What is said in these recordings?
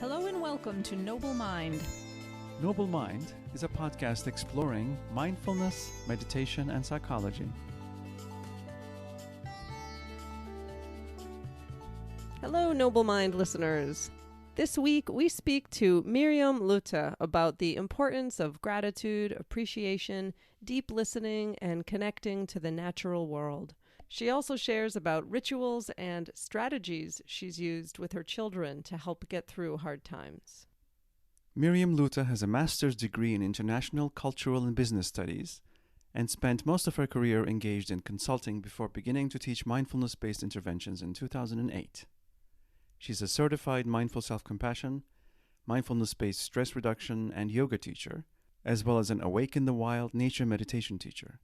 Hello and welcome to Noble Mind. Noble Mind is a podcast exploring mindfulness, meditation, and psychology. Hello, Noble Mind listeners. This week, we speak to Mirjam Luthe about the importance of gratitude, appreciation, deep listening, and connecting to the natural world. She also shares about rituals and strategies she's used with her children to help get through hard times. Mirjam Luthe has a master's degree in international, cultural, and business studies and spent most of her career engaged in consulting before beginning to teach mindfulness-based interventions in 2008. She's a certified mindful self-compassion, mindfulness-based stress reduction, and yoga teacher, as well as an Awake in the Wild nature meditation teacher.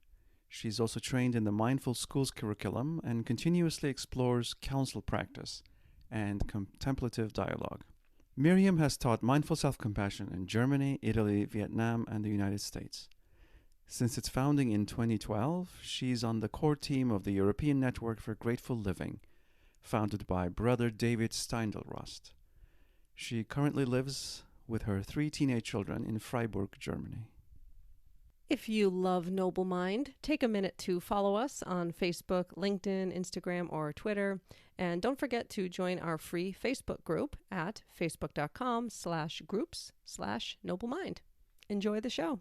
She's also trained in the Mindful Schools curriculum and continuously explores counsel practice and contemplative dialogue. Mirjam has taught mindful self-compassion in Germany, Italy, Vietnam, and the United States. Since its founding in 2012, she's on the core team of the European Network for Grateful Living, founded by Brother David Steindl-Rast. She currently lives with her 3 teenage children in Freiburg, Germany. If you love Noble Mind, take a minute to follow us on Facebook, LinkedIn, Instagram, or Twitter. And don't forget to join our free Facebook group at facebook.com/groups/NobleMind. Enjoy the show.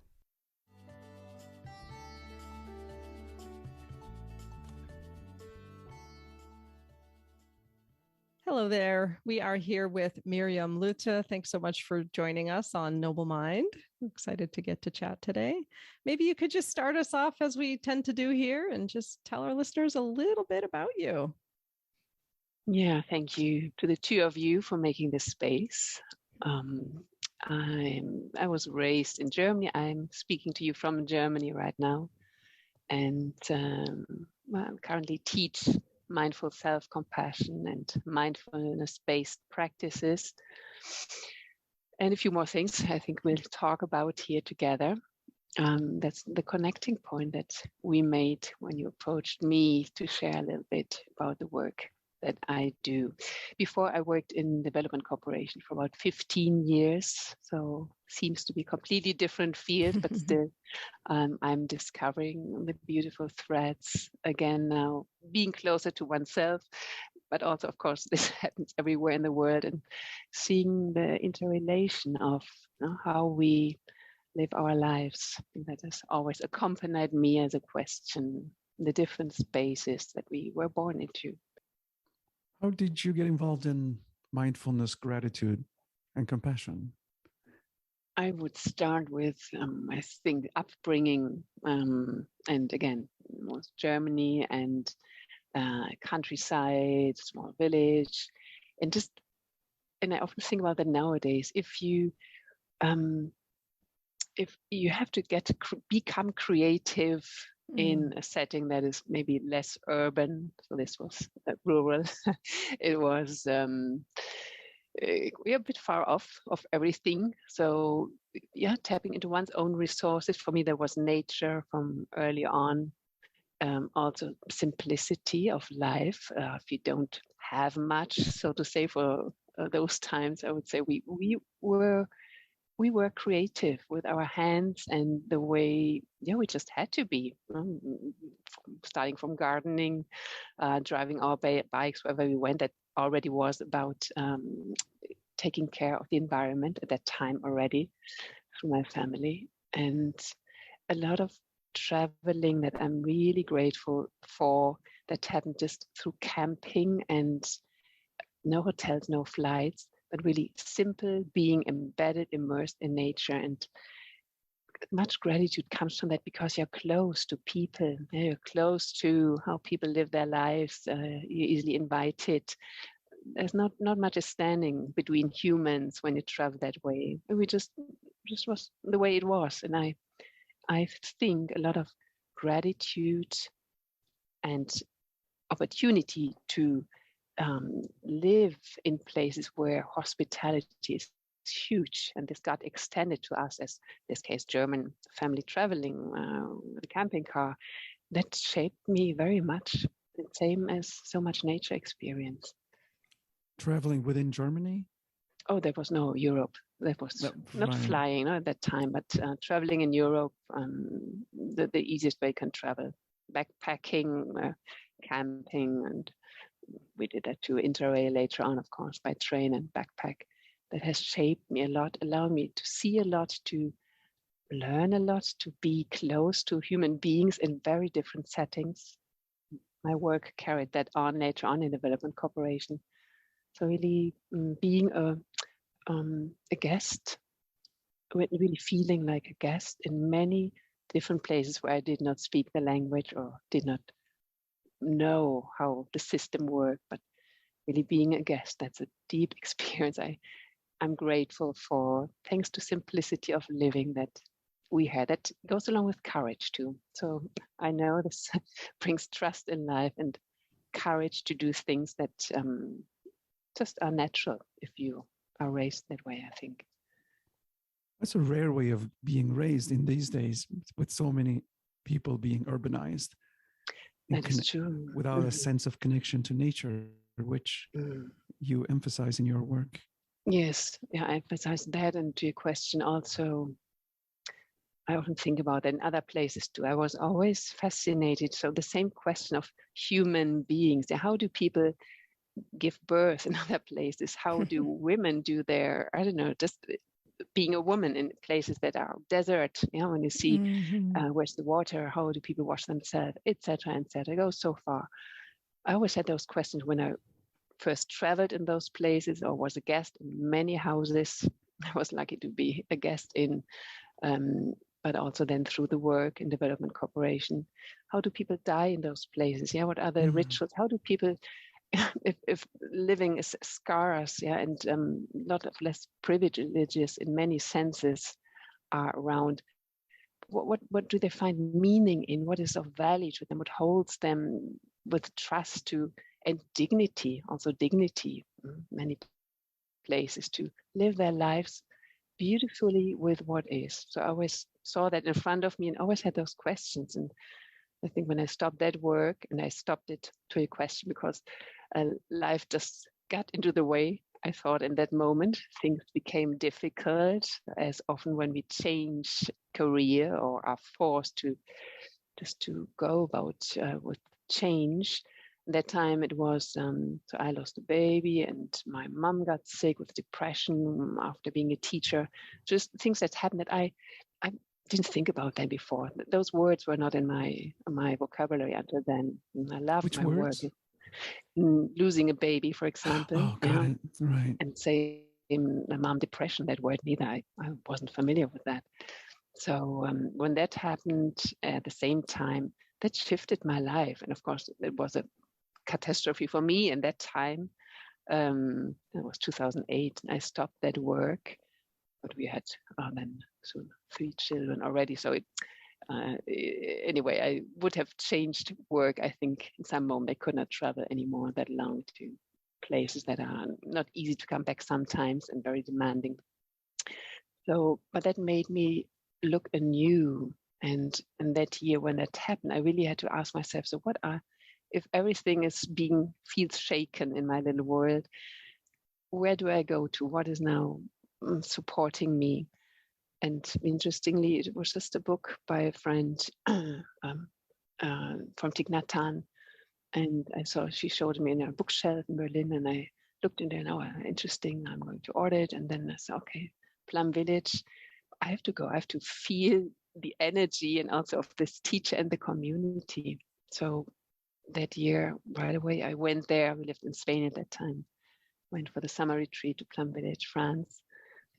Hello there. We are here with Mirjam Luthe. Thanks so much for joining us on Noble Mind. I'm excited to get to chat today. Maybe you could just start us off as we tend to do here and just tell our listeners a little bit about you. Yeah, thank you to the two of you for making this space. I was raised in Germany. I'm speaking to you from Germany right now. And I currently teach mindful self-compassion and mindfulness-based practices. And a few more things I think we'll talk about here together. That's the connecting point that we made when you approached me to share a little bit about the work that I do. Before, I worked in development cooperation for about 15 years, so seems to be a completely different field, but still I'm discovering the beautiful threads again now, being closer to oneself, but also, of course, this happens everywhere in the world, and seeing the interrelation of how we live our lives. That has always accompanied me as a question, the different spaces that we were born into. How did you get involved in mindfulness, gratitude, and compassion? I would start with, I think, upbringing, and again, most Germany and countryside, small village, and I often think about that nowadays. If you have to become creative in a setting that is maybe less urban, so this was rural, it was we're a bit far off of everything. So yeah, tapping into one's own resources. For me, there was nature from early on. Also simplicity of life. If you don't have much, so to say, for those times, I would say we were creative with our hands and the way, we just had to be. Starting from gardening, driving our bikes wherever we went, that already was about taking care of the environment at that time already through my family. And a lot of traveling that I'm really grateful for, that happened just through camping and no hotels, no flights, but really simple, being embedded, immersed in nature. And much gratitude comes from that, because you're close to people, you're close to how people live their lives, you're easily invited. There's not much is standing between humans when you travel that way. We just was the way it was. And I think a lot of gratitude and opportunity to live in places where hospitality is huge, and this got extended to us as, in this case, German family traveling with a camping car. That shaped me very much, the same as so much nature experience. Traveling within Germany? Oh, there was no Europe. There was not Right. flying at that time, but traveling in Europe, the easiest way you can travel. Backpacking, camping, and we did that too. Interrail later on, of course, by train and backpack. That has shaped me a lot, allowed me to see a lot, to learn a lot, to be close to human beings in very different settings. My work carried that on later on in development cooperation. So really being a guest, really feeling like a guest in many different places where I did not speak the language or did not know how the system worked, but really being a guest. That's a deep experience. I'm grateful for, thanks to simplicity of living that we had. That goes along with courage too. So I know this brings trust in life and courage to do things that just are natural if you are raised that way, I think. That's a rare way of being raised in these days, with so many people being urbanized. That is true. Without a sense of connection to nature, which you emphasize in your work. Yes, yeah, I emphasize that. And to your question also, I often think about that in other places too. I was always fascinated. So the same question of human beings, how do people give birth in other places? How do women do their, I don't know, just being a woman in places that are desert, when you see where's the water, how do people wash themselves, etc., etc. It goes so far. I always had those questions when I first traveled in those places or was a guest in many houses. I was lucky to be a guest in, but also then through the work in development cooperation. How do people die in those places? Yeah, what are the rituals? How do people, if living is scarce, and a lot of less privileges in many senses are around, what do they find meaning in? What is of value to them? What holds them with trust to and dignity, also dignity, many places to live their lives beautifully with what is. So I always saw that in front of me and always had those questions. And I think when I stopped that work, and I stopped it to a question because life just got into the way, I thought in that moment things became difficult, as often when we change career or are forced to just to go about with change. That time it was, so I lost a baby and my mom got sick with depression after being a teacher. Just things that happened that I didn't think about them before. Those words were not in my vocabulary until then. I loved Which my words? work. Losing a baby, for example. Oh, got it. Right. And say my mom depression, that word neither. I wasn't familiar with that. So when that happened at the same time, that shifted my life. And of course, it was a catastrophe for me in that time. It was 2008. I stopped that work, but we had then soon 3 children already. So anyway, I would have changed work, I think, in some moment. I could not travel anymore that long to places that are not easy to come back sometimes and very demanding. So, but that made me look anew. And that year when that happened, I really had to ask myself, so if everything feels shaken in my little world, where do I go to? What is now supporting me? And interestingly, it was just a book by a friend from Thich Nhat Hanh. And she showed me in a bookshelf in Berlin, and I looked in there, interesting, I'm going to order it. And then I said, okay, Plum Village, I have to go. I have to feel the energy and also of this teacher and the community. So that year, right away, I went there. We lived in Spain at that time. Went for the summer retreat to Plum Village, France.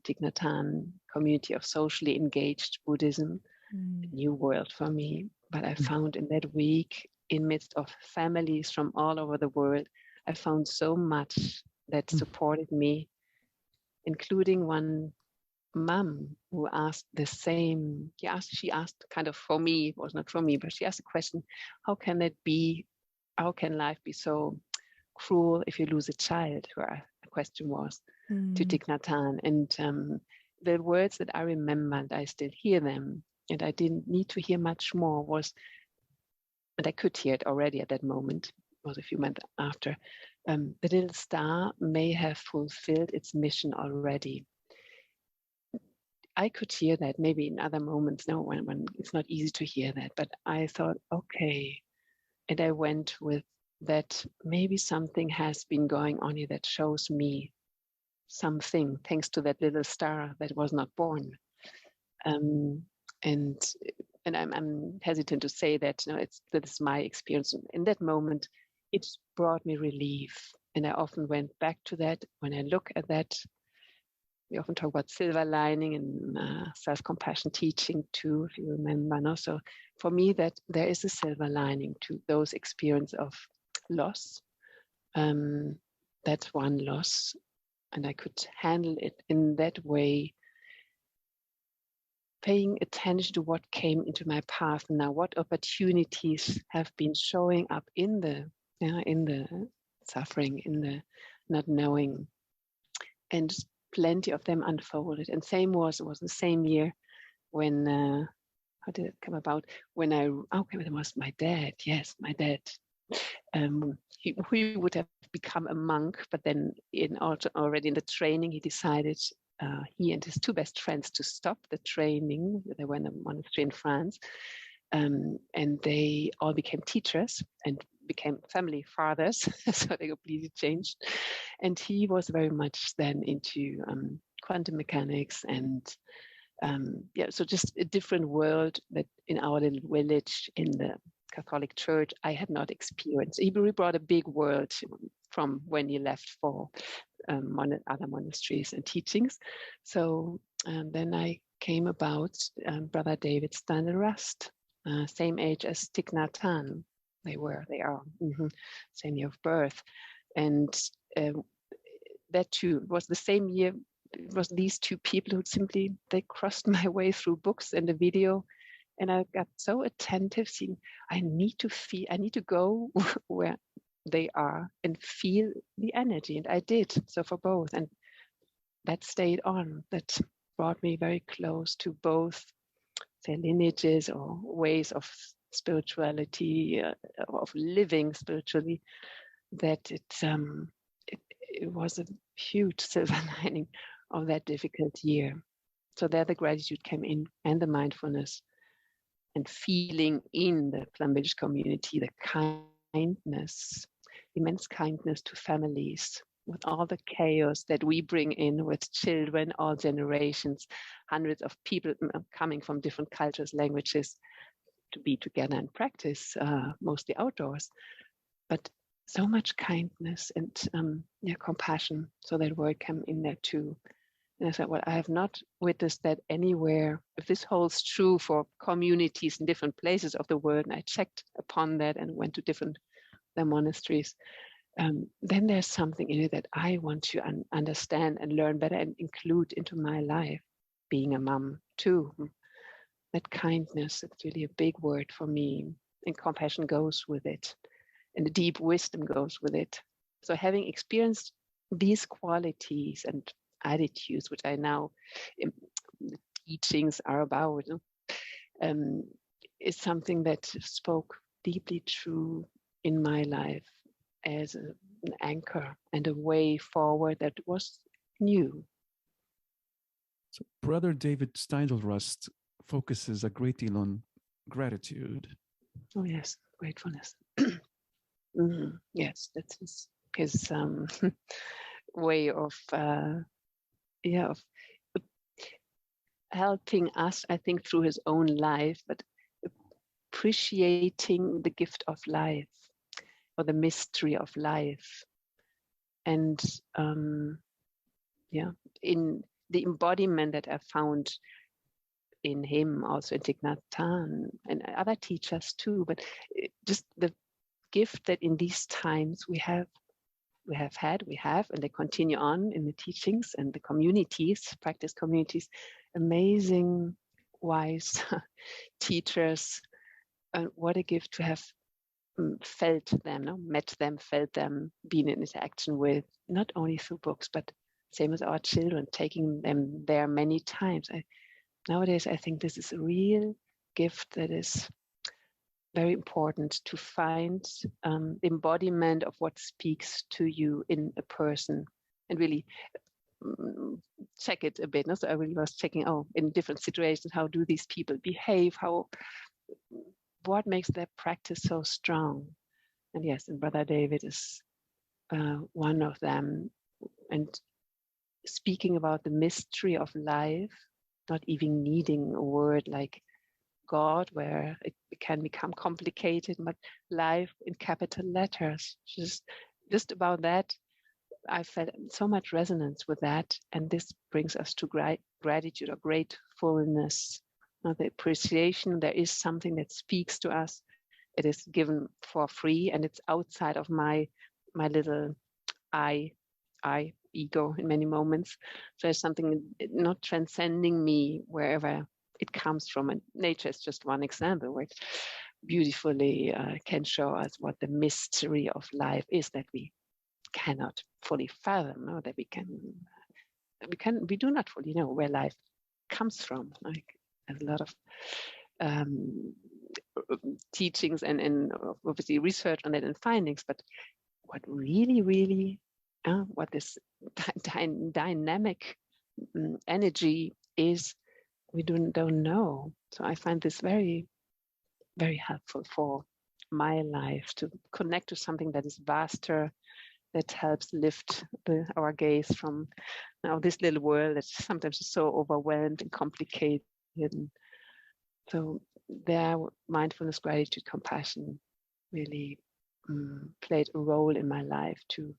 Thich Nhat Hanh community of socially engaged Buddhism, a new world for me. But I found in that week, in midst of families from all over the world, I found so much that supported me, including one mom who asked the same. She asked kind of for me, it was not for me, but she asked the question, how can life be so cruel if you lose a child? Her question was to Thich Nhat Hanh. And the words that I remembered, I still hear them, and I didn't need to hear much more, and I could hear it already at that moment, it was a few months after, the little star may have fulfilled its mission already. I could hear that maybe in other moments, no, when it's not easy to hear that, but I thought, okay. And I went with that maybe something has been going on here that shows me something thanks to that little star that was not born. And I'm hesitant to say that, that is my experience. In that moment, it brought me relief. And I often went back to that when I look at that. We often talk about silver lining and self-compassion teaching too, if you remember. No? So for me, that there is a silver lining to those experiences of loss. That's one loss, and I could handle it in that way, paying attention to what came into my path now, what opportunities have been showing up in the suffering, in the not knowing, and plenty of them unfolded. And same was the same year when how did it come about? When it was my dad. Yes, my dad. He would have become a monk, but then already in the training, he decided, he and his two best friends, to stop the training. They were in a monastery in France, and they all became teachers and became family fathers. So they completely changed. And he was very much then into quantum mechanics and so just a different world that in our little village in the Catholic Church I had not experienced. He brought a big world from when he left for other monasteries and teachings. So then I came about Brother David Steindl-Rast, same age as Thich Nhat Hanh. They are same year of birth, and that too was the same year. It was these two people who they crossed my way through books and the video, and I got so attentive, seeing I need to go where they are and feel the energy, and I did so for both, and that stayed on. That brought me very close to both, say, lineages or ways of spirituality, of living spiritually. That it was a huge silver lining of that difficult year. So there the gratitude came in, and the mindfulness, and feeling in the Plum Village community the kindness, immense kindness to families, with all the chaos that we bring in with children, all generations, hundreds of people coming from different cultures, languages, to be together and practice, mostly outdoors. But so much kindness and compassion. So that word came in there too. And I said, well, I have not witnessed that anywhere. If this holds true for communities in different places of the world, and I checked upon that and went to different monasteries, then there's something in it that I want to understand and learn better and include into my life, being a mom too. That kindness, it's really a big word for me, and compassion goes with it, and the deep wisdom goes with it. So having experienced these qualities and attitudes, which I now, the teachings are about, is something that spoke deeply true in my life as an anchor and a way forward that was new. So Brother David Steindl-Rast focuses a great deal on gratitude. Oh yes, gratefulness. Yes, that's his way of helping us, I think, through his own life, but appreciating the gift of life or the mystery of life, and in the embodiment that I found in him, also in Thich Nhat Hanh and other teachers too, but just the gift that in these times we have, and they continue on in the teachings and the communities, practice communities, amazing, wise teachers. And what a gift to have felt them, met them, felt them, been in interaction with, not only through books, but same as our children, taking them there many times. Nowadays, I think this is a real gift that is very important to find embodiment of what speaks to you in a person, and really check it a bit. No? So I really was checking, in different situations, how do these people behave? What makes their practice so strong? And yes, and Brother David is one of them. And speaking about the mystery of life, not even needing a word like God, where it can become complicated, but life in capital letters. Just about that, I felt so much resonance with that. And this brings us to gratitude or gratefulness. The appreciation, there is something that speaks to us. It is given for free, and it's outside of my little I ego in many moments. So there's something not transcending me wherever it comes from. And nature is just one example where it beautifully can show us what the mystery of life is that we cannot fully fathom, or that we do not fully know where life comes from. Like there's a lot of teachings and obviously research on it and findings, but what really what this dynamic energy is, we don't know. So I find this very, very helpful for my life, to connect to something that is vaster, that helps lift our gaze from now this little world that sometimes is so overwhelmed and complicated. So there, mindfulness, gratitude, compassion really played a role in my life to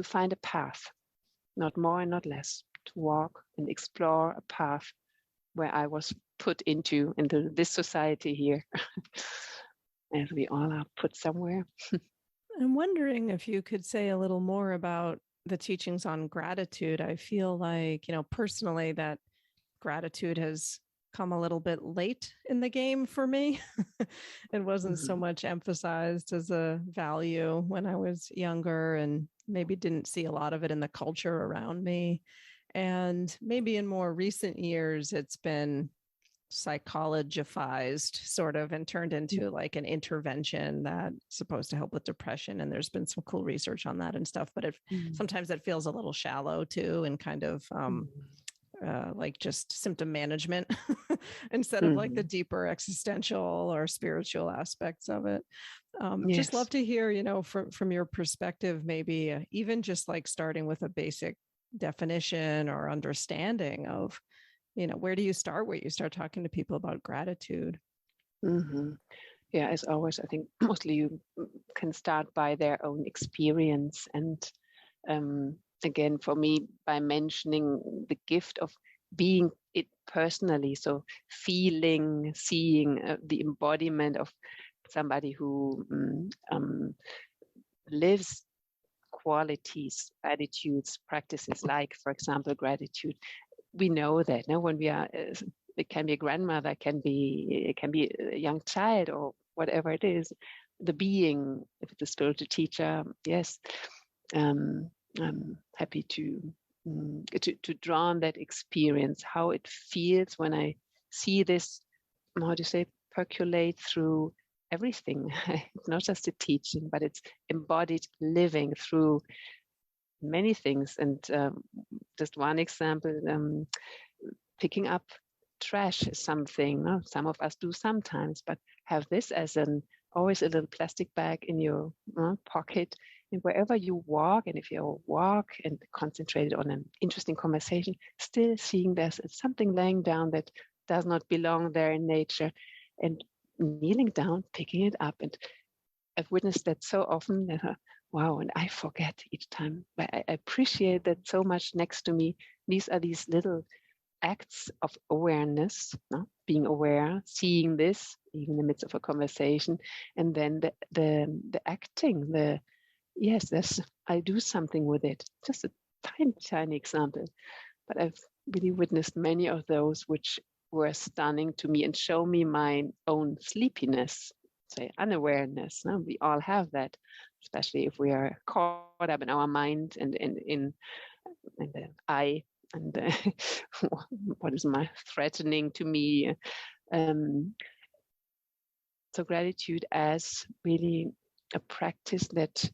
find a path, not more and not less, to walk and explore a path where I was put into this society here, as we all are put somewhere. I'm wondering if you could say a little more about the teachings on gratitude. I feel like, personally, that gratitude has come a little bit late in the game for me. It wasn't so much emphasized as a value when I was younger, and maybe didn't see a lot of it in the culture around me. And maybe in more recent years, it's been psychologized sort of and turned into like an intervention that's supposed to help with depression. And there's been some cool research on that and stuff, but sometimes it feels a little shallow too, and kind of like just symptom management instead of like the deeper existential or spiritual aspects of it. Just love to hear, from your perspective, maybe even just like starting with a basic definition or understanding of, where do you start when you start talking to people about gratitude? Yeah, as always, I think mostly you can start by their own experience. And again, for me, by mentioning the gift of being it personally, so feeling, seeing the embodiment of somebody who lives qualities, attitudes, practices like, for example, gratitude. We know that now when we are, it can be a grandmother, it can be a young child, or whatever it is, the being, if it's a spiritual teacher, yes. I'm happy to draw on that experience, how it feels when I see this, how do you say, percolate through everything. It's not just a teaching, but it's embodied living through many things. And just one example, picking up trash is something some of us do sometimes, but have this as always a little plastic bag in your pocket, and wherever you walk, and if you walk and concentrated on an interesting conversation, still seeing there's something laying down that does not belong there in nature, and kneeling down, picking it up. And I've witnessed that so often that wow, and I forget each time, but I appreciate that so much next to me. These are these little acts of awareness, being aware, seeing this even in the midst of a conversation, and then the acting, I do something with it. Just a tiny example, but I've really witnessed many of those which were stunning to me and show me my own sleepiness, say unawareness. We all have that, especially if we are caught up in our mind and in the I. And what is my threatening to me? So gratitude as really a practice that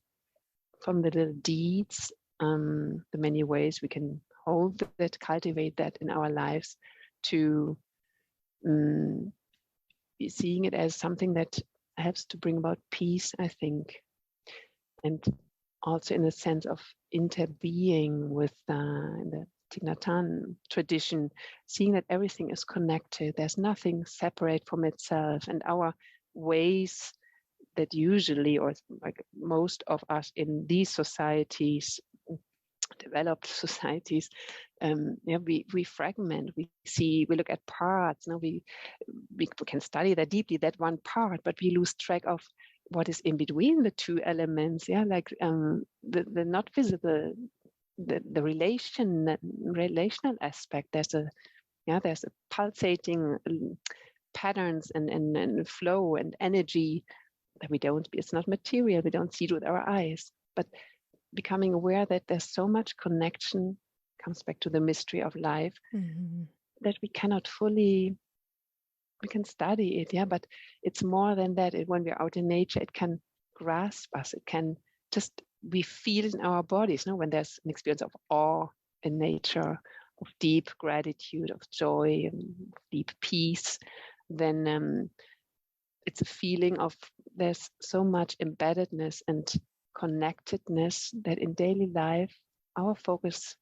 from the little deeds, the many ways we can hold that, cultivate that in our lives, to seeing it as something that helps to bring about peace, I think, and also in a sense of interbeing with the Thich Nhat Hanh tradition, seeing that everything is connected. There's nothing separate from itself, and our ways that usually, or like most of us in these societies, developed societies, we fragment. We look at parts. We can study that deeply, that one part, but we lose track of what is in between the two elements. Yeah, like the not visible, the relational aspect. There's a pulsating patterns and flow and energy that we don't. It's not material. We don't see it with our eyes, but becoming aware that there's so much connection, comes back to the mystery of life, that we cannot fully, we can study it, yeah, but it's more than that. When we're out in nature, it can grasp us. It can just, we feel it in our bodies, when there's an experience of awe in nature, of deep gratitude, of joy, and deep peace, then it's a feeling of there's so much embeddedness and connectedness that in daily life our focus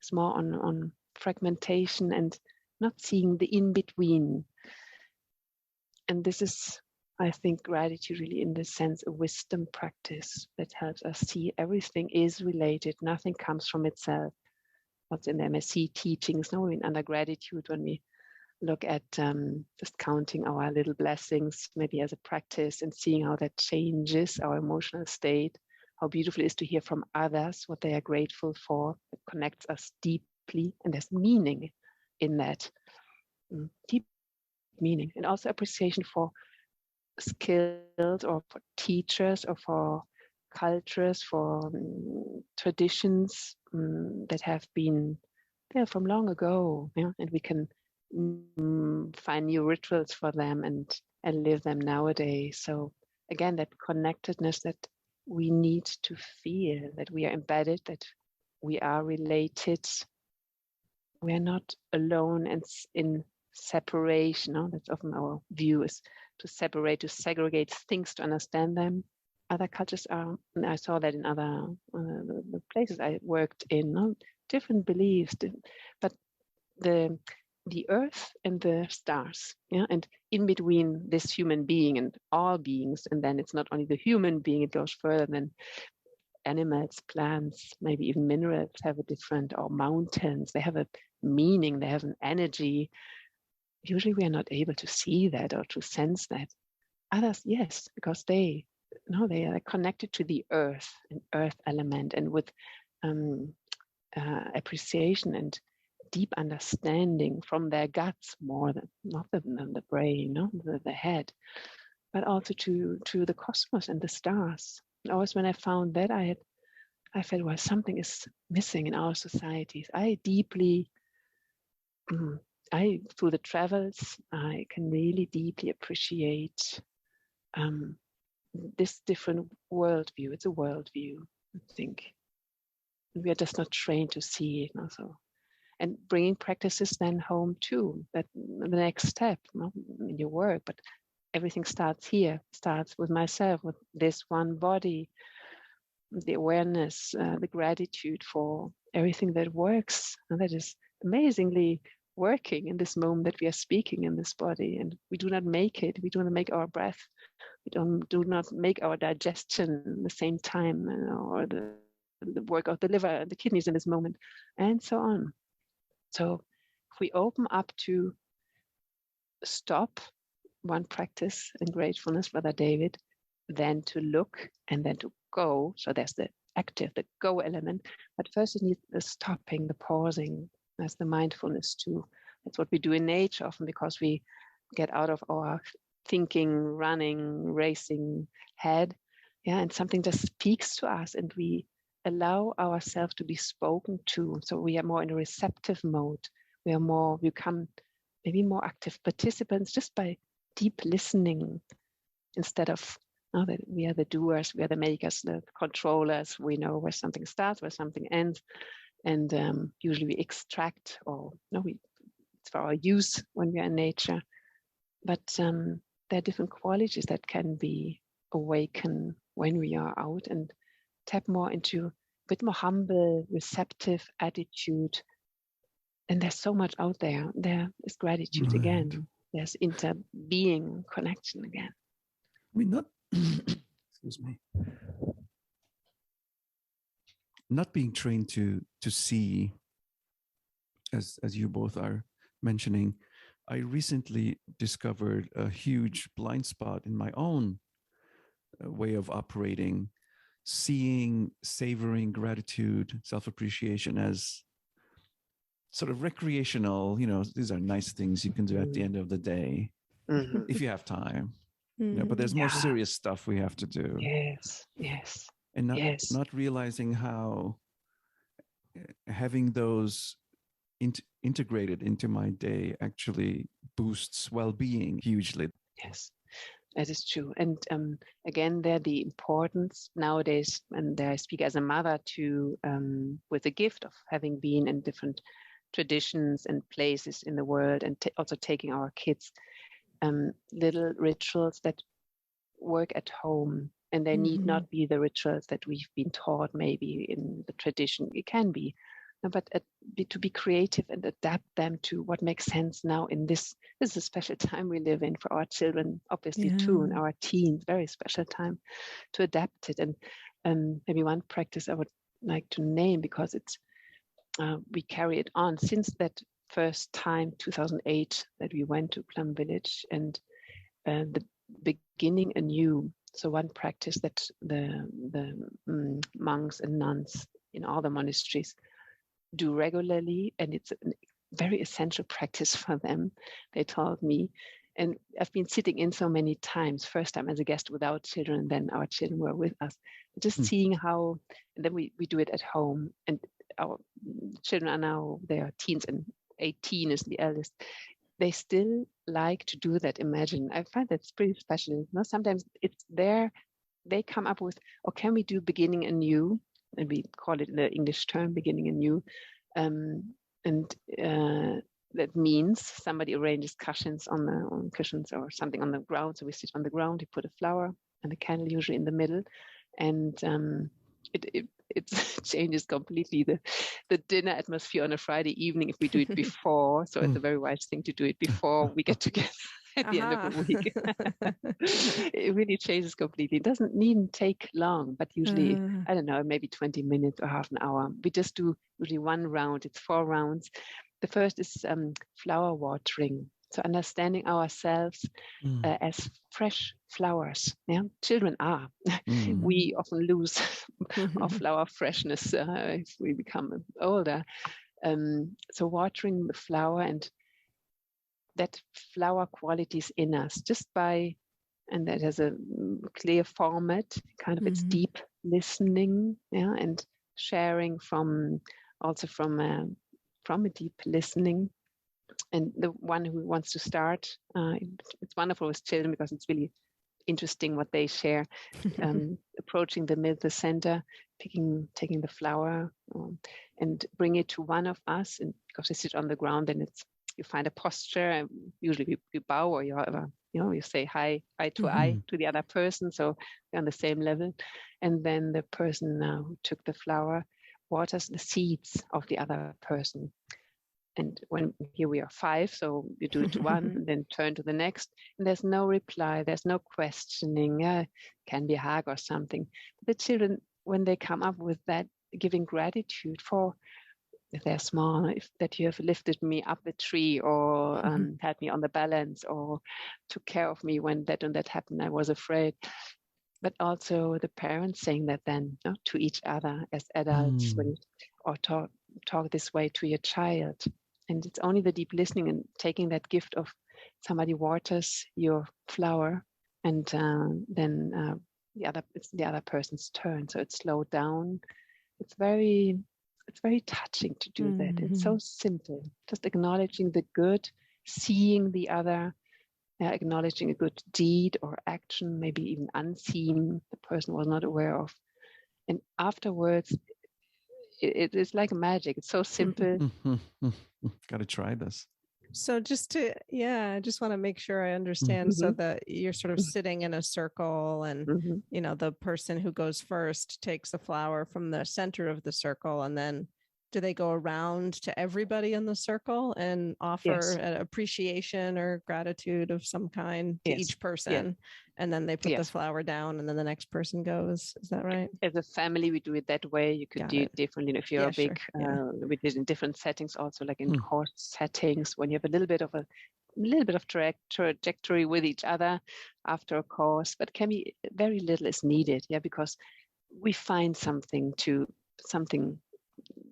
is more on fragmentation and not seeing the in-between. And this is, I think, gratitude really in this sense a wisdom practice that helps us see everything is related, nothing comes from itself. What's in the MSc teachings, in under gratitude, when we look at just counting our little blessings, maybe as a practice, and seeing how that changes our emotional state, how beautiful it is to hear from others what they are grateful for. It connects us deeply, and there's meaning in that, deep meaning, and also appreciation for skills or for teachers or for cultures, for traditions that have been there from long ago, and we can find new rituals for them and live them nowadays. So again, that connectedness that we need to feel, that we are embedded, that we are related, we are not alone and in separation. That's often our view, is to separate, to segregate things to understand them. Other cultures are, and I saw that in other the places I worked in, different beliefs, but the earth and the stars, and in between this human being and all beings, and then it's not only the human being, it goes further than animals, plants, maybe even minerals have a different, or mountains, they have a meaning, they have an energy. Usually we are not able to see that or to sense that. Others, yes, because they are connected to the earth, an earth element, and with appreciation and deep understanding from their guts, more than not the brain, the head, but also to the cosmos and the stars. And always when I found that, I felt, well, something is missing in our societies. Through the travels, I can really deeply appreciate this different worldview. It's a worldview, I think. We are just not trained to see it also. And bringing practices then home too, that the next step in your work, but everything starts here, starts with myself, with this one body, the awareness, the gratitude for everything that works, and that is amazingly working in this moment that we are speaking in this body. And we do not make it, we do not make our breath, we do not make our digestion at the same time, or the work of the liver and the kidneys in this moment, and so on. So if we open up to stop one practice in gratefulness, Brother David, then to look and then to go. So there's the active, the go element. But first you need the stopping, the pausing. That's the mindfulness too. That's what we do in nature often, because we get out of our thinking, running, racing head. And something just speaks to us, and we allow ourselves to be spoken to. So we are more in a receptive mode. We become maybe more active participants just by deep listening instead of that we are the doers, we are the makers, the controllers. We know where something starts, where something ends, and usually we extract, or no, it's for our use when we are in nature. But there are different qualities that can be awakened when we are out, and tap more into a bit more humble, receptive attitude. And there's so much out there. There is gratitude again. There's inter-being connection again. I mean, not excuse me, not being trained to see, as you both are mentioning. I recently discovered a huge blind spot in my own way of operating, seeing, savoring gratitude, self-appreciation as sort of recreational. These are nice things you can do at the end of the day if you have time. But there's more serious stuff we have to do. Yes. And not realizing how having those integrated into my day actually boosts well-being hugely. Yes, that is true. And again, there the importance nowadays, and there I speak as a mother to, with the gift of having been in different traditions and places in the world, and also taking our kids, little rituals that work at home. And they need not be the rituals that we've been taught maybe in the tradition. It can be, but to be creative and adapt them to what makes sense now in this is a special time we live in for our children, obviously too, and our teens, very special time to adapt it. And maybe one practice I would like to name, because it's we carry it on since that first time, 2008, that we went to Plum Village, and the beginning anew. So one practice that the monks and nuns in all the monasteries do regularly, and it's a very essential practice for them, they told me. And I've been sitting in so many times, first time as a guest without children, then our children were with us, just seeing how, and then we do it at home. And our children are now, they are teens, and 18 is the eldest. They still like to do that. Imagine, I find that's pretty special. Sometimes it's there, they come up with, or can we do beginning anew? And we call it in the English term, beginning anew. That means somebody arranges cushions on cushions or something on the ground. So we sit on the ground, we put a flower and a candle usually in the middle. And it changes completely the dinner atmosphere on a Friday evening if we do it before. So it's a very wise thing to do it before we get together at the end of the week. It really changes completely. It doesn't need take long, but usually, I don't know, maybe 20 minutes or half an hour. We just do usually one round. It's 4 rounds. The first is flower watering. So understanding ourselves as fresh flowers. Yeah, children are. We often lose our flower freshness if we become older. So watering the flower and that flower qualities in us, just by, and that has a clear format, kind of it's deep listening, and sharing from a deep listening. And the one who wants to start, it's wonderful with children because it's really interesting what they share. Approaching the center, taking the flower, and bring it to one of us. And because they sit on the ground, and you find a posture. And usually we bow, or you say hi, eye to eye to the other person, so we're on the same level. And then the person who took the flower waters the seeds of the other person. And when here we are 5, so you do it to one, and then turn to the next, and there's no reply, there's no questioning. Can be a hug or something. The children, when they come up with that, giving gratitude for, if they're small, that you have lifted me up the tree, or had me on the balance, or took care of me when that and that happened, I was afraid. But also the parents saying that then to each other as adults, or talk this way to your child. And it's only the deep listening and taking that gift of somebody waters your flower, and then it's the other person's turn. So it's slowed down. It's very touching to do that. It's so simple, just acknowledging the good, seeing the other, acknowledging a good deed or action, maybe even unseen, the person was not aware of. And afterwards, it is like magic. It's so simple. Got to try this. So I just want to make sure I understand. So that you're sort of sitting in a circle and, the person who goes first takes a flower from the center of the circle, and then do they go around to everybody in the circle and offer an appreciation or gratitude of some kind to each person? And then they put the flower down and then the next person goes. Is that right? As a family, we do it that way. You could do it differently. If you're we did in different settings also, like in course settings, when you have a little bit of trajectory with each other after a course, but can be very little is needed. Because we find something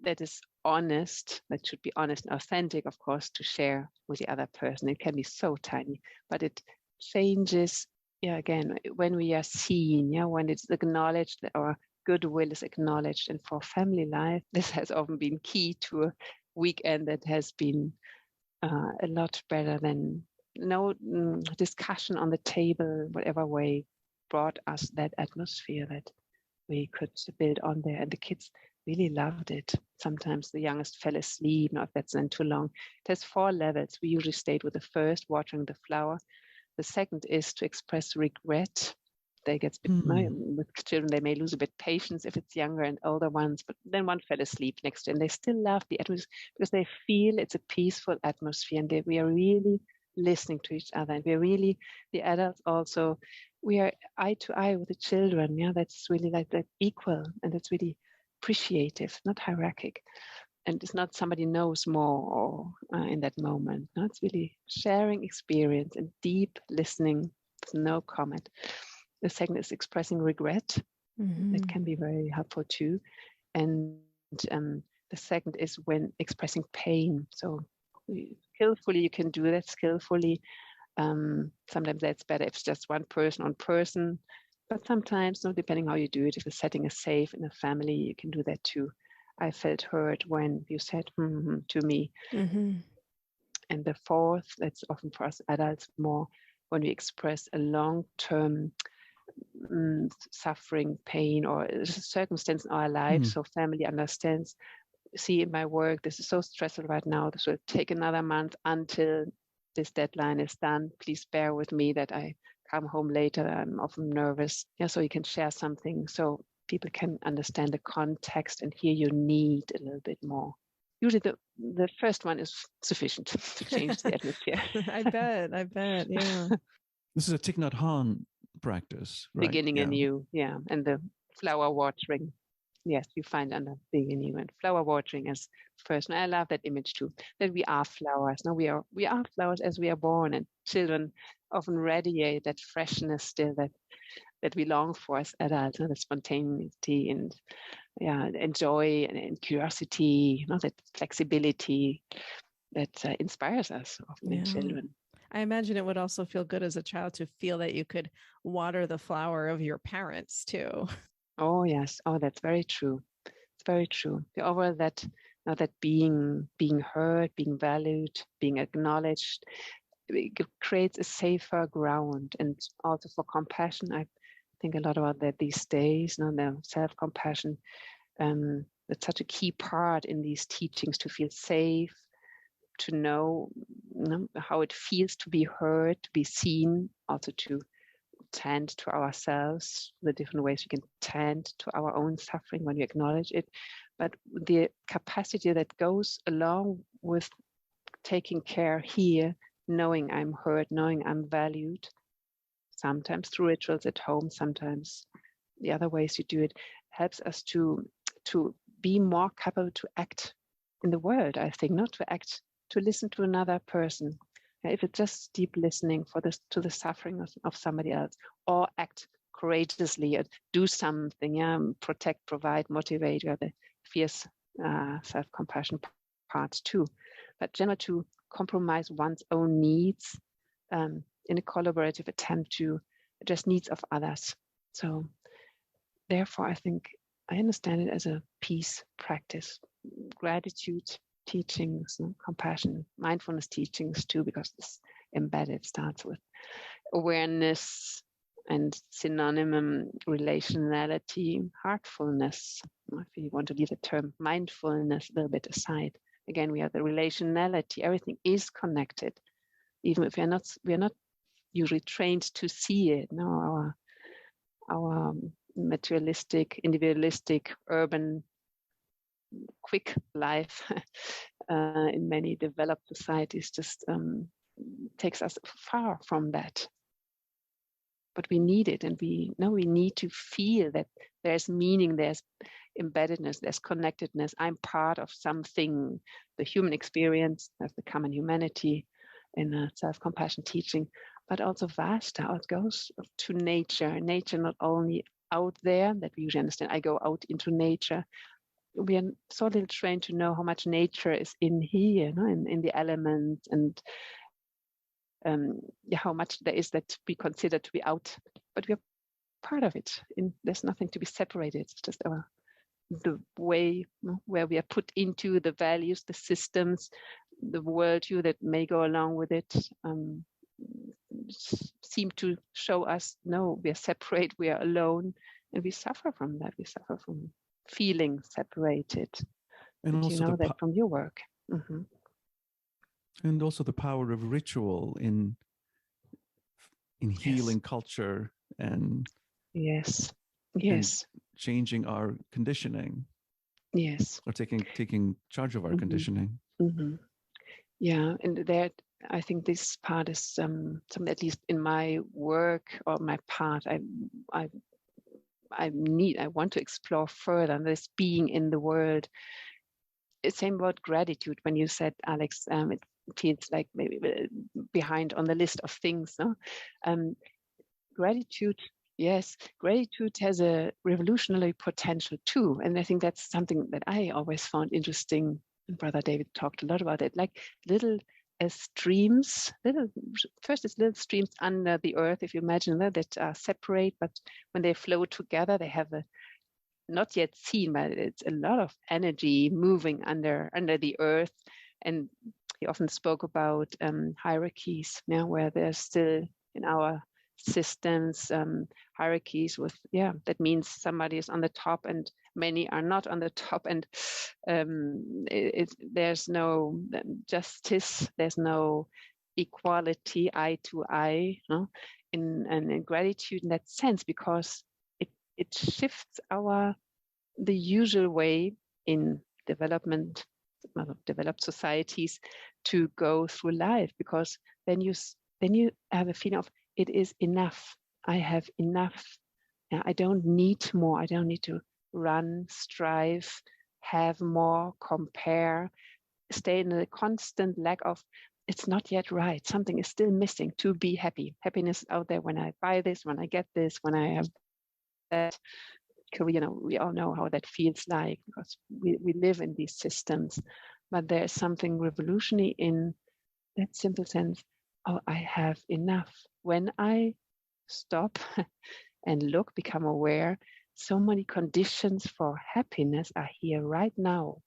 that is honest, that should be honest and authentic, of course, to share with the other person. It can be so tiny, but it changes, again, when we are seen, when it's acknowledged that our goodwill is acknowledged. And for family life, this has often been key to a weekend that has been a lot better than no discussion on the table, whatever way, brought us that atmosphere that we could build on there. And the kids really loved it. Sometimes the youngest fell asleep, not if that's then too long. It has 4 levels. We usually stayed with the first, watering the flower. The second is to express regret. They get with children, they may lose a bit patience if it's younger and older ones, but then one fell asleep next to, and they still love the atmosphere because they feel it's a peaceful atmosphere, and we are really listening to each other, and we're really, the adults also, we are eye to eye with the children. That's really like that equal, and it's really appreciative, not hierarchic, and it's not somebody knows more in that moment. No, it's really sharing experience and deep listening. There's no comment. The second is expressing regret. It can be very helpful too. And the second is when expressing pain. So skillfully, you can do that skillfully. Sometimes that's better if it's just one person on person. But sometimes, depending how you do it, if the setting is safe in a family, you can do that too. I felt heard when you said to me. And the fourth, that's often for us adults more, when we express a long-term suffering, pain, or circumstance in our lives, so family understands. See, in my work, this is so stressful right now. This will take another month until this deadline is done. Please bear with me that I come home later. I'm often nervous. So you can share something so people can understand the context and hear your need a little bit more. Usually the first one is sufficient to change the atmosphere. I bet, yeah. This is a Thich Nhat Hanh practice, right? Beginning anew, and the flower watering. Yes, you find under beginning and flower watering as first. And I love that image too, that we are flowers. No, we are flowers as we are born, and children often radiate that freshness still that we long for as adults, the spontaneity and joy and curiosity, that flexibility that inspires us often in children. I imagine it would also feel good as a child to feel that you could water the flower of your parents too. Oh, yes. Oh, that's very true. It's very true. The overall that being heard, being valued, being acknowledged, it creates a safer ground. And also for compassion, I think a lot about that these days, the self-compassion. It's such a key part in these teachings to feel safe, to know how it feels to be heard, to be seen, also to tend to ourselves, the different ways we can tend to our own suffering when we acknowledge it. But the capacity that goes along with taking care here, knowing I'm heard, knowing I'm valued, sometimes through rituals at home, sometimes the other ways you do it, helps us to be more capable to act in the world, I think, not to act, to listen to another person. If it's just deep listening to the suffering of somebody else, or act courageously, or do something, protect, provide, motivate, the fierce self-compassion parts too. But generally to compromise one's own needs in a collaborative attempt to address needs of others. So therefore, I think I understand it as a peace practice, gratitude teachings, compassion, mindfulness teachings too, because this embedded starts with awareness, and synonym relationality, heartfulness. If you want to leave the term mindfulness a little bit aside, again, we have the relationality. Everything is connected, even if we are not usually trained to see it. No, our materialistic, individualistic, urban, quick life in many developed societies just takes us far from that. But we need it, and we need to feel that there's meaning, there's embeddedness, there's connectedness. I'm part of something, the human experience, that's the common humanity in self-compassion teaching, but also vasta. It goes to nature. Nature not only out there, that we usually understand, I go out into nature. We are so little trained to know how much nature is in here, in the elements, and how much there is that we consider to be out, but we are part of it. There's nothing to be separated. It's just the way where we are put into the values, the systems, the worldview that may go along with it, seem to show us, no, we are separate, we are alone, and we suffer from that. We suffer from feeling separated. And also you know that from your work. Mm-hmm. And also the power of ritual in healing culture and yes, and changing our conditioning. Yes, or taking charge of our conditioning. Mm-hmm. Yeah, and that, I think this part is something, at least in my work or my part, I want to explore further this being in the world. It's same about gratitude. When you said, Alex, it feels like maybe behind on the list of things. No, gratitude. Yes, gratitude has a revolutionary potential too, and I think that's something that I always found interesting. And Brother David talked a lot about it, like little streams. First, it's little streams under the earth, if you imagine that are separate, but when they flow together, they have a not yet seen, but it's a lot of energy moving under the earth. And he often spoke about hierarchies, where there's still in our systems hierarchies with, that means somebody is on the top and many are not on the top, and there's no justice, there's no equality, eye to eye, in gratitude in that sense, because it shifts the usual way in developed societies to go through life, because then you have a feeling of, it is enough. I have enough. I don't need more. I don't need to run, strive, have more, compare, stay in a constant lack of, it's not yet right. Something is still missing to be happy. Happiness is out there when I buy this, when I get this, when I have that career. We all know how that feels like, because we live in these systems. But there is something revolutionary in that simple sense. Oh, I have enough. When I stop and look, become aware, so many conditions for happiness are here right now.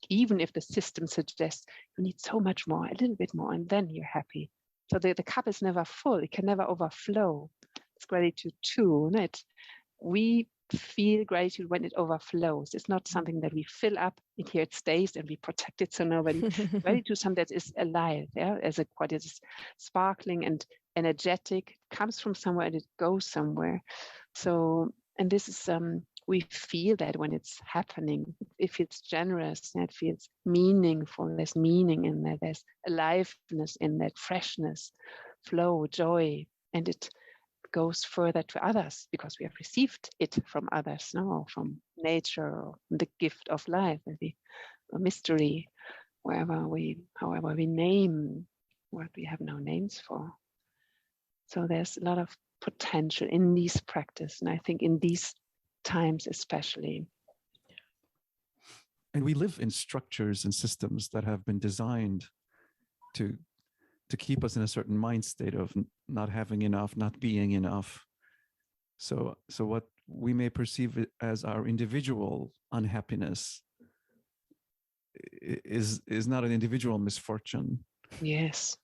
Even if the system suggests you need so much more, a little bit more, and then you're happy. So the cup is never full. It can never overflow. It's gratitude too. We feel gratitude when it overflows. It's not something that we fill up and here it stays and we protect it so nobody. Gratitude is something that is alive, as a quite is sparkling and energetic, comes from somewhere and it goes somewhere. So, and this is we feel that when it's happening, it feels generous, it feels meaningful. There's meaning in there. There's aliveness in that, freshness, flow, joy, and it goes further to others because we have received it from others, from nature, or the gift of life, maybe a mystery, however we name what we have no names for. So there's a lot of potential in this practice, and I think in these times especially. And we live in structures and systems that have been designed to keep us in a certain mind state of not having enough, not being enough. So what we may perceive as our individual unhappiness is not an individual misfortune. Yes.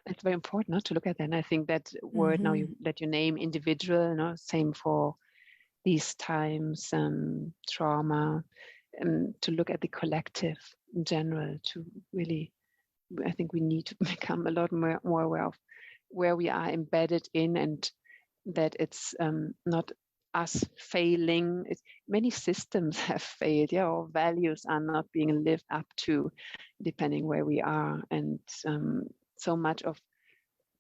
it's very important not to look at that. And I think that word now that you name individual, same for these times, trauma, and to look at the collective in general, to really, I think we need to become a lot more aware of where we are embedded in, and that it's not us failing. Many systems have failed, or values are not being lived up to, depending where we are. And so much of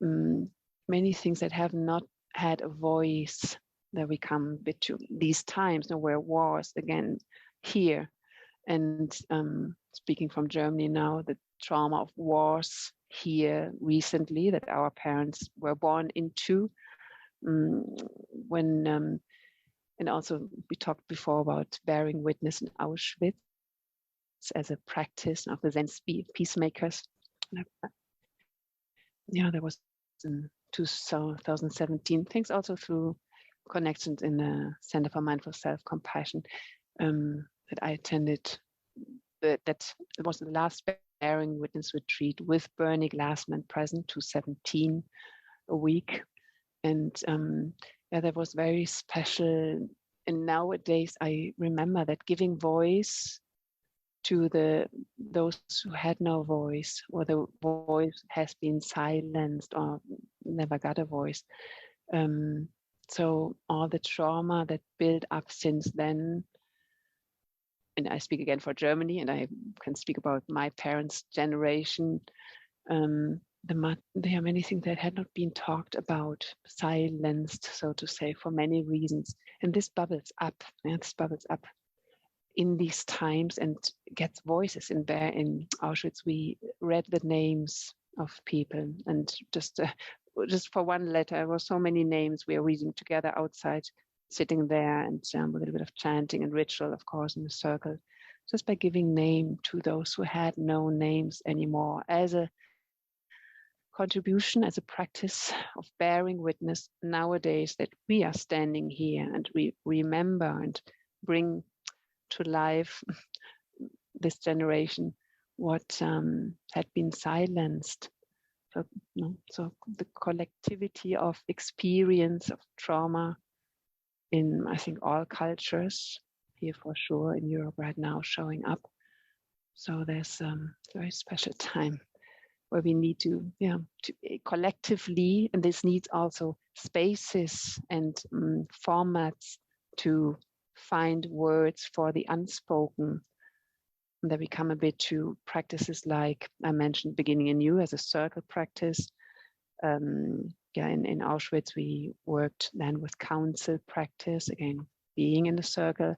many things that have not had a voice, that we come a bit to these times where wars again here. And speaking from Germany now, the trauma of wars here recently that our parents were born into, when and also we talked before about bearing witness in Auschwitz as a practice of the Zen peacemakers. There was in 2017, thanks also through connections in the Center for Mindful Self-Compassion that I attended. That it was the last bearing witness retreat with Bernie Glassman present, 217 a week. And that was very special. And nowadays I remember that giving voice to those who had no voice, or the voice has been silenced or never got a voice. So all the trauma that built up since then, and I speak again for Germany, and I can speak about my parents' generation, there are many things that had not been talked about, silenced, so to say, for many reasons. And this bubbles up. This bubbles up in these times and gets voices. In Auschwitz, we read the names of people, and just for one letter, there were so many names we are reading together outside, sitting there, and with a little bit of chanting and ritual, of course, in a circle, just by giving name to those who had no names anymore, as a contribution, as a practice of bearing witness nowadays that we are standing here and we remember and bring to life this generation what had been silenced. So the collectivity of experience of trauma in, I think, all cultures, here for sure in Europe right now, showing up. So there's a very special time where we need to collectively, and this needs also spaces and formats to find words for the unspoken. And that we come a bit to practices like I mentioned, beginning anew as a circle practice. In Auschwitz, we worked then with council practice, again, being in the circle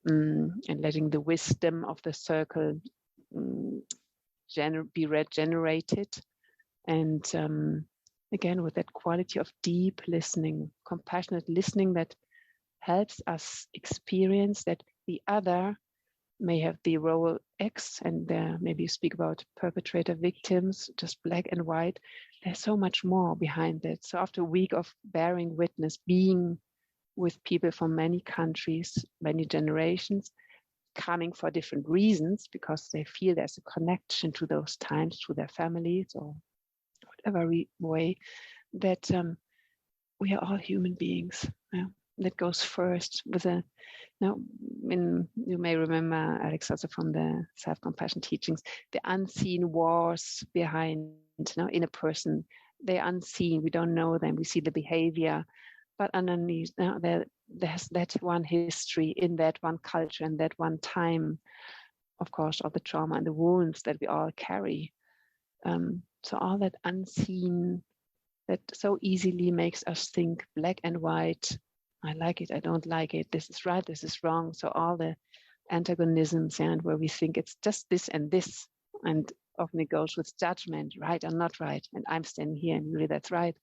and letting the wisdom of the circle be regenerated. And again, with that quality of deep listening, compassionate listening that helps us experience that the other may have the role X, and maybe you speak about perpetrator victims, just black and white. There's so much more behind it. So after a week of bearing witness, being with people from many countries, many generations, coming for different reasons because they feel there's a connection to those times, to their families or whatever way, that we are all human beings. That goes first with you may remember, Alex, also from the self-compassion teachings, the unseen wars behind in a person. They're unseen, we don't know them, we see the behavior, but underneath there's that one history in that one culture and that one time, of course, all the trauma and the wounds that we all carry. So all that unseen that so easily makes us think black and white. I like it, I don't like it, this is right, this is wrong. So all the antagonisms, and where we think it's just this, and often it goes with judgment, right or not right, and I'm standing here and really that's right.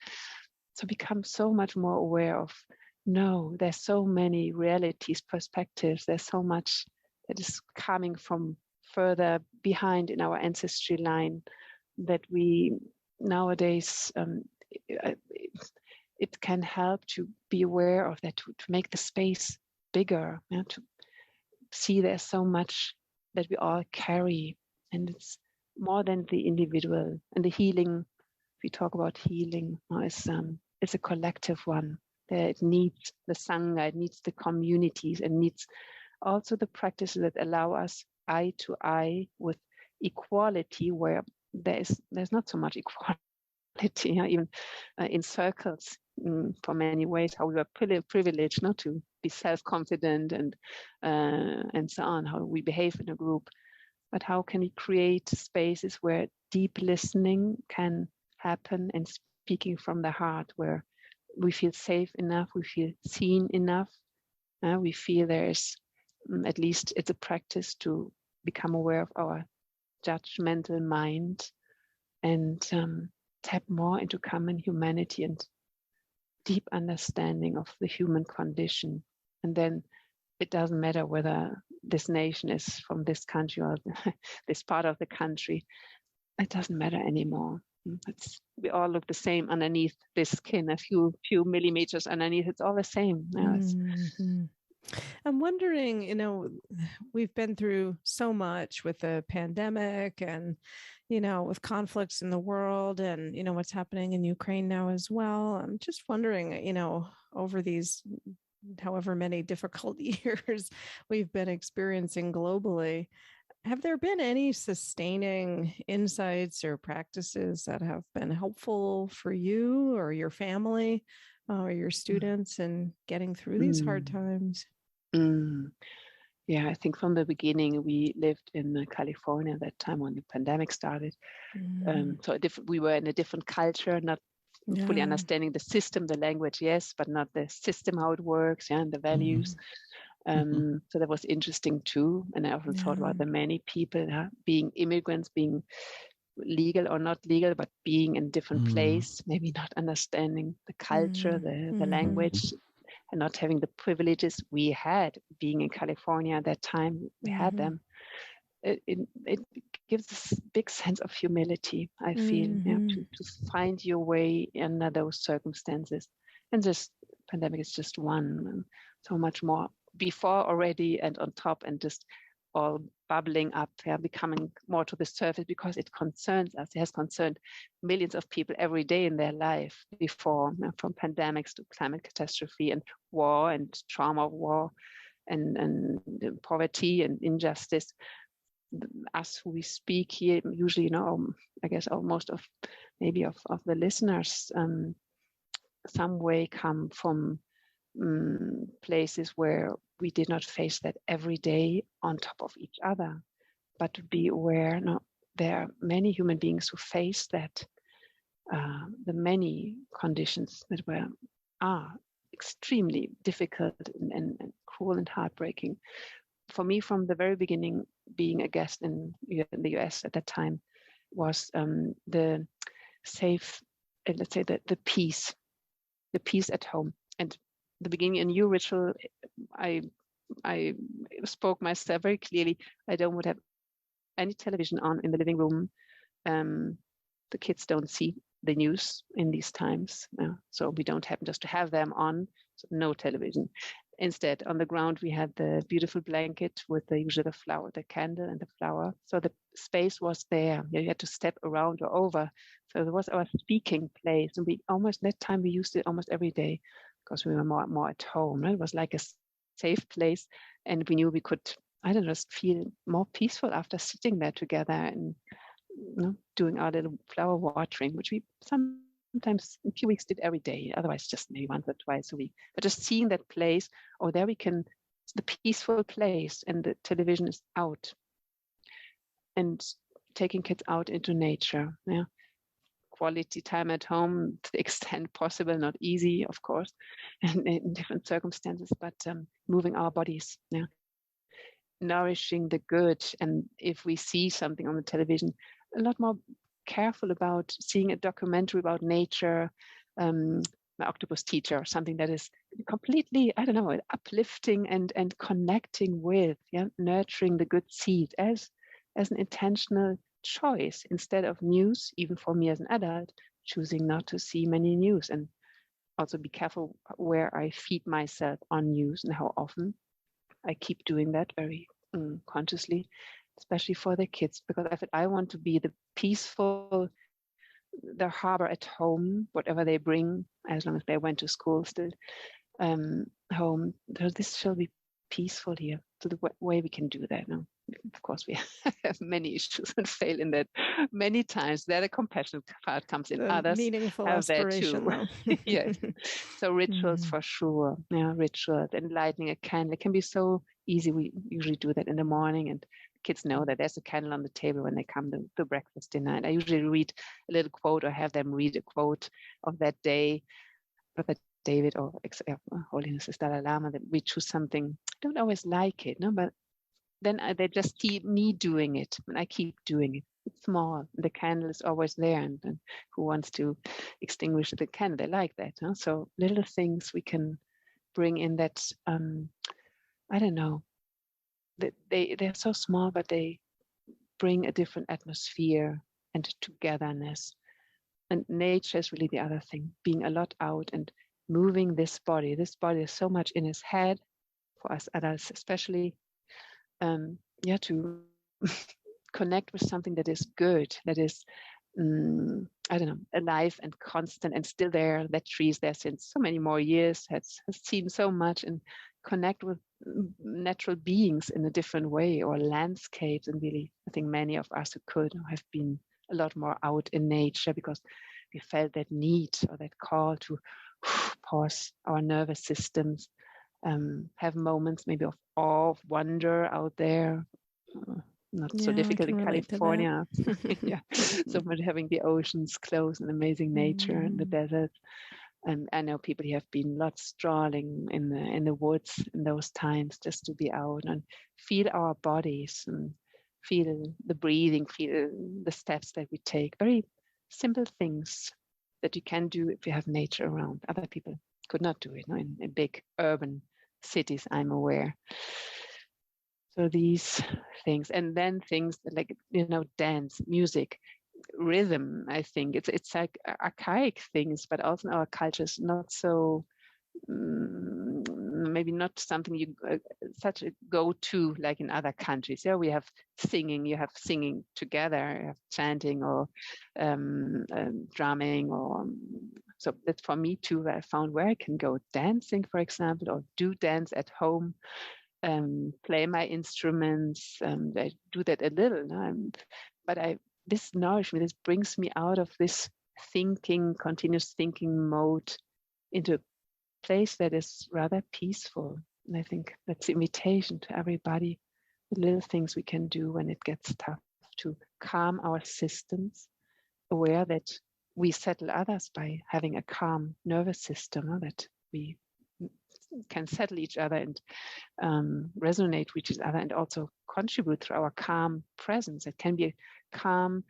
So become so much more aware of, no, there's so many realities, perspectives, there's so much that is coming from further behind in our ancestry line that we nowadays, it can help to be aware of that, to make the space bigger, to see there's so much that we all carry, and it's more than the individual. And the healing we talk about healing, it's a collective one. It needs the Sangha, it needs the communities, it needs also the practices that allow us eye to eye with equality, where there's not so much equality, even in circles, for many ways, how we were privileged not to be self-confident and so on, how we behave in a group. But how can we create spaces where deep listening can happen and speaking from the heart, where we feel safe enough, we feel seen enough, we feel there's, at least it's a practice to become aware of our judgmental mind and tap more into common humanity and deep understanding of the human condition. And then it doesn't matter whether this nation is from this country or this part of the country. It doesn't matter anymore. We all look the same underneath this skin, a few millimeters underneath. It's all the same. Mm-hmm. I'm wondering, we've been through so much with the pandemic and, with conflicts in the world and, what's happening in Ukraine now as well. I'm just wondering, over these however many difficult years we've been experiencing globally, have there been any sustaining insights or practices that have been helpful for you or your family or your students in getting through these hard times? Yeah, I think from the beginning, we lived in California at that time when the pandemic started. So we were in a different culture, not fully understanding the system, the language, yes, but not the system, how it works, and the values. So that was interesting too. And I often thought about the many people being immigrants, being legal or not legal, but being in different place, maybe not understanding the culture, the language, and not having the privileges we had being in California at that time. We had them. It gives this big sense of humility, I feel, to find your way under those circumstances. And this pandemic is just one, so much more before already and on top, and just all bubbling up, becoming more to the surface because it concerns us. It has concerned millions of people every day in their life before, from pandemics to climate catastrophe and war and trauma of war and poverty and injustice. Us who we speak here, usually, I guess most of the listeners, some way come from places where we did not face that every day on top of each other, but to be aware, there are many human beings who face that, the many conditions that are extremely difficult and cruel and heartbreaking. For me, from the very beginning, being a guest in the US at that time was the safe, let's say the peace at home. And the beginning, a new ritual, I spoke myself very clearly. I don't want to have any television on in the living room. The kids don't see the news in these times, so we don't happen just to have them on. So no television. Instead, on the ground, we had the beautiful blanket with usually the flower, the candle and the flower. So the space was there. You had to step around or over. So it was our speaking place. And that time we used it almost every day because we were more at home. It was like a safe place. And we knew we could, just feel more peaceful after sitting there together and doing our little flower watering, which we sometimes in a few weeks did every day, otherwise just maybe once or twice a week. But just seeing that place, there we can, it's the peaceful place and the television is out. And taking kids out into nature, quality time at home to the extent possible, not easy, of course, and in different circumstances, but moving our bodies, nourishing the good. And if we see something on the television, a lot more careful about seeing a documentary about nature, my octopus teacher, or something that is completely, uplifting and connecting with, nurturing the good seed as an intentional choice instead of news. Even for me as an adult, choosing not to see many news, and also be careful where I feed myself on news and how often. I keep doing that very consciously, especially for the kids, because I want to be the peaceful their harbor at home, whatever they bring, as long as they went to school still, home. So this shall be peaceful here. So the way we can do that now. Of course, we have many issues and fail in that many times. There, the compassion part comes in. The Others meaningful have that aspiration, too. though. Yes. So rituals for sure. Yeah, rituals. And lighting a candle. It can be so easy. We usually do that in the morning, and kids know that there's a candle on the table when they come to breakfast, dinner. And I usually read a little quote or have them read a quote of that day. Brother David or Holiness is Dalai Lama, that we choose something. I don't always like it, no, but then they just see me doing it, and I keep doing it. It's small. The candle is always there, and who wants to extinguish the candle? They like that. Huh? So little things we can bring in that. I don't know. That they're so small, but they bring a different atmosphere and togetherness. And nature is really the other thing. Being a lot out and moving this body. This body is so much in his head, for us adults especially. To connect with something that is good, that is, I don't know, alive and constant and still there. That tree is there since so many more years, has seen so much, and connect with natural beings in a different way, or landscapes. And really, I think many of us who could have been a lot more out in nature because we felt that need or that call to pause our nervous systems, have moments maybe of awe, of wonder out there. Not so difficult in California. Yeah, so much having the oceans close and amazing nature and the desert. And I know people have been lots strolling in the woods in those times, just to be out and feel our bodies and feel the breathing, feel the steps that we take. Very simple things that you can do if you have nature around. Other people could not do it, no? In big urban cities, I'm aware. So these things, and then things like, dance, music, rhythm. I think it's like archaic things, but also in our cultures, not so, maybe not something you such a go-to like in other countries. Yeah, we have singing. You have singing together, you have chanting or drumming, or so that's for me too. I found where I can go dancing, for example, or do dance at home. Play my instruments. I do that a little, but this nourishes me. This brings me out of this continuous thinking mode into a place that is rather peaceful. And I think that's the invitation to everybody. The little things we can do when it gets tough to calm our systems, aware that we settle others by having a calm nervous system, that we can settle each other and resonate with each other, and also contribute through our calm presence. It can be a calm,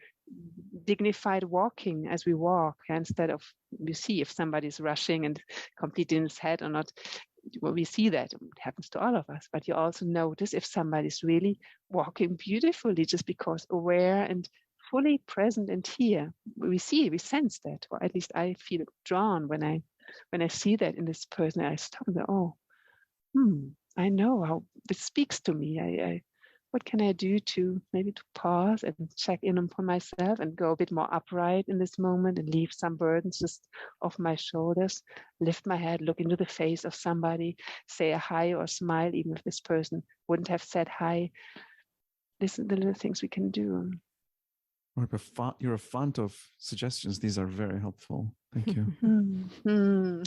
dignified walking as we walk, instead of, you see if somebody's rushing and completely in his head or not. Well, we see that it happens to all of us, but you also notice if somebody's really walking beautifully, just because aware and fully present and here. We sense that, or at least I feel drawn when I see that in this person. I stop and go, I know how this speaks to me. What can I do to pause and check in upon myself and go a bit more upright in this moment and leave some burdens just off my shoulders, lift my head, look into the face of somebody, say a hi or smile, even if this person wouldn't have said hi. These are the little things we can do. You're a font of suggestions. These are very helpful. Thank you.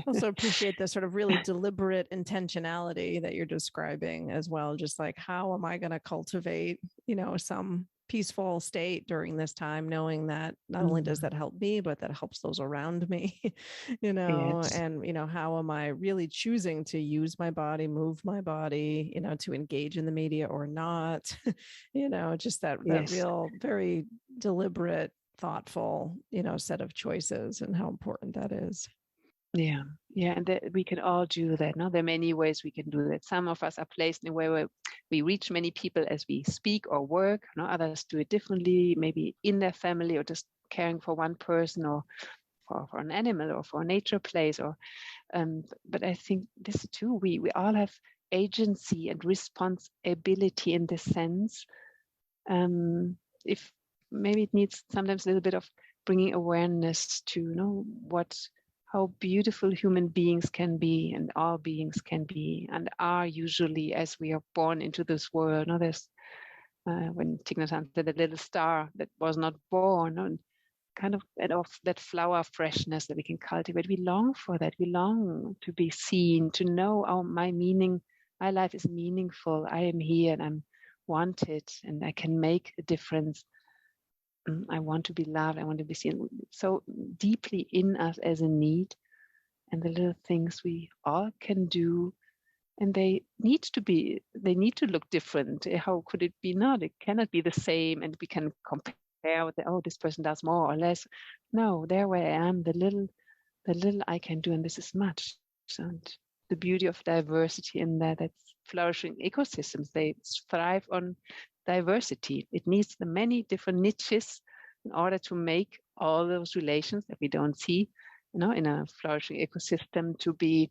Also appreciate the sort of really deliberate intentionality that you're describing as well. Just like, how am I going to cultivate, some peaceful state during this time, knowing that not only does that help me, but that helps those around me, Yes. and, how am I really choosing to use my body, move my body, to engage in the media or not, just that real, very deliberate, thoughtful, set of choices, and how important that is. Yeah, and we can all do that. No, there are many ways we can do that. Some of us are placed in a way where we reach many people as we speak or work. No, others do it differently, maybe in their family, or just caring for one person, or for an animal, or for a nature place. Or, but I think this too. We all have agency and responsibility in this sense. If maybe it needs sometimes a little bit of bringing awareness to, how beautiful human beings can be, and all beings can be and are usually as we are born into this world. There's when Thich Nhat Hanh said, the little star that was not born, and kind of that flower freshness that we can cultivate. We long for that. We long to be seen, to know my meaning. My life is meaningful. I am here and I'm wanted, and I can make a difference. I want to be loved. I want to be seen. So deeply in us as a need, and the little things we all can do, and they need to look different. How could it be not? It cannot be the same, and we can compare with this person does more or less. No, there where I am, the little I can do, and this is much. And the beauty of diversity in that's flourishing ecosystems. They thrive on diversity. It needs the many different niches in order to make all those relations that we don't see, in a flourishing ecosystem to be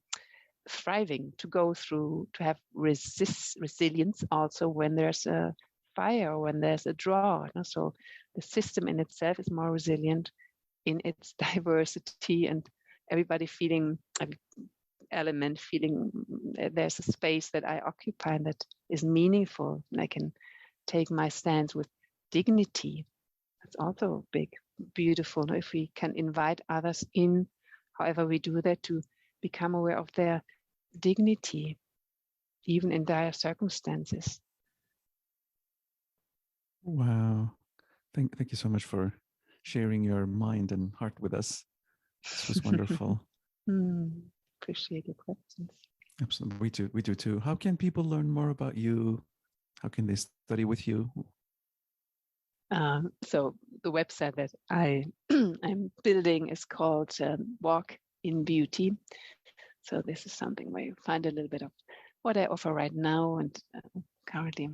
thriving, to go through, to have resilience also when there's a fire or when there's a draw. So the system in itself is more resilient in its diversity, and everybody feeling element feeling there's a space that I occupy and that is meaningful, and I can take my stance with dignity. That's also big, beautiful. If we can invite others in, however we do that, to become aware of their dignity, even in dire circumstances. Wow. Thank you so much for sharing your mind and heart with us. This was wonderful. Appreciate your questions. Absolutely. We do too. How can people learn more about you? How can they study with you? So the website that I'm building is called Walk in Beauty. So this is something where you find a little bit of what I offer right now, and currently,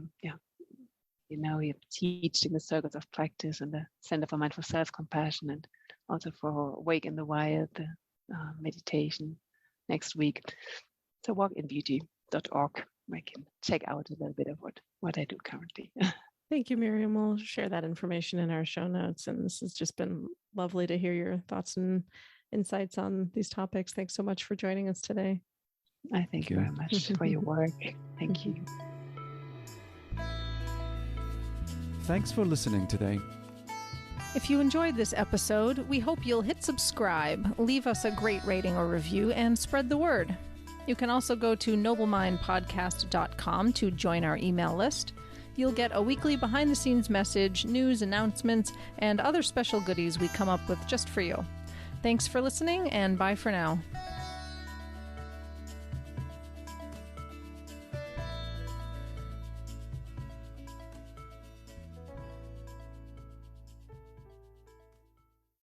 we teach in the circles of practice and the Center for Mindful Self-Compassion, and also for Wake in the Wild, the meditation next week. So walkinbeauty.org, where I can check out a little bit of what I do currently. Thank you, Mirjam. We'll share that information in our show notes. And this has just been lovely to hear your thoughts and insights on these topics. Thanks so much for joining us today. I thank you very much for your work. Thank you. Thanks for listening today. If you enjoyed this episode, we hope you'll hit subscribe, leave us a great rating or review, and spread the word. You can also go to noblemindpodcast.com to join our email list. You'll get a weekly behind-the-scenes message, news, announcements, and other special goodies we come up with just for you. Thanks for listening, and bye for now.